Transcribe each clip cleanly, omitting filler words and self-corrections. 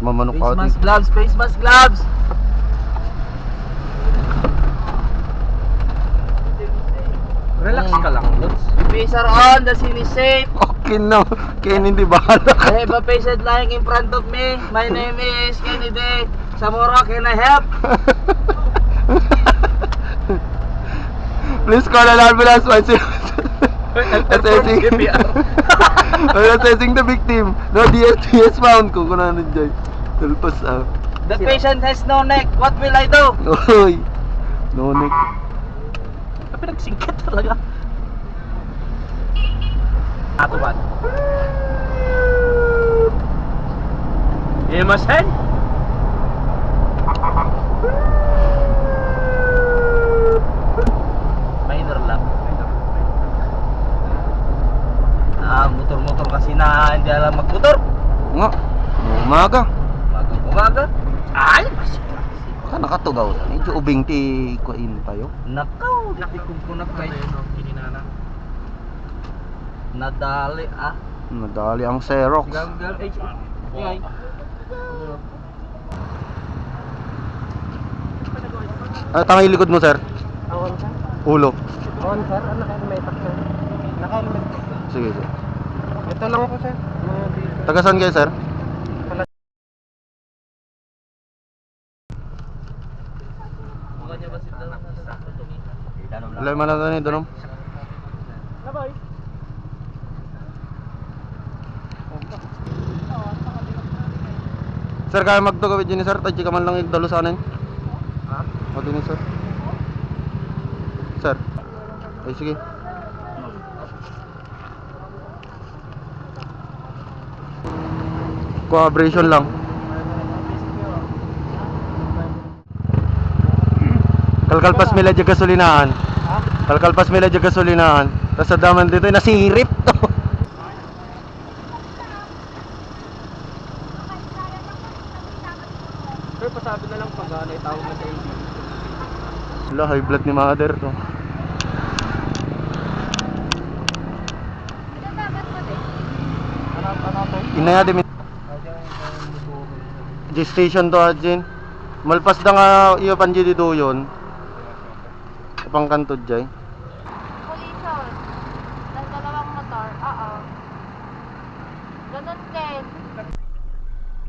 mamanok Face out. mask gloves, face mask gloves. Relax ka lang, Lods. Face are on, the scene is safe. Okay na. Ken, hindi bahala ka. I have a patient lying in front of me. My name is Kennedy Zamora. Can I help? Please call an ambulance. Assessing. Assessing the victim. No DS found. Kung ano dyan. Tulpas ah. The patient has no neck. What will I do? Oy. No neck. Pinagsingkat talaga. Atuan. Imasen? Minor lang. Motor-motor kasi na hindi alam magmotor. Nga. Umaga. Umaga. Ay, Ka nakatugaw. Medyo ubing ti kuin tayo. nakaw, natikog ko na kay nadali ah. Nadali ang Xerox. Gagal eh. Ngay. Tangay likod mo, sir. Awan ka? Ulo. Awan sir, ano naka-helmet sir? Naka-helmet ka? Sige, sir. Ito lang ako sir. Mga dito. Taga saan kayo, sir? Mukanya ba sila na sa Alam mo na ito ni Donom? Naboy. Sir, kaya magtugawid yun ni sir? Tadji ka man lang yung dalusanin. Ha? O din ni sir. Sir. Ay, sige. Cooperation lang. Kalkalpas mila dyan gasolinahan. Ha? Kalkalpas mila dyan gasolinahan. Tapos sa daman dito, nasirip to. Sir, pasabi na lang pag naitawag na sa LG. Wala, high blood ni mother to. Ano to? Inaya din. G-station to Ajin. Malpas da nga iyo panji dito yun. Pang kantod jay. Collision ng dalawang motor. Oo. Ganun din.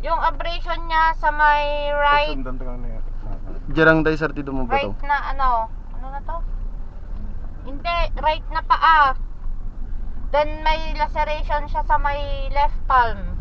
Yung abrasion niya sa may right Jarang day sir dito mo ba to? right na ano na to? Hindi, right na paa. Then may laceration siya sa may left palm.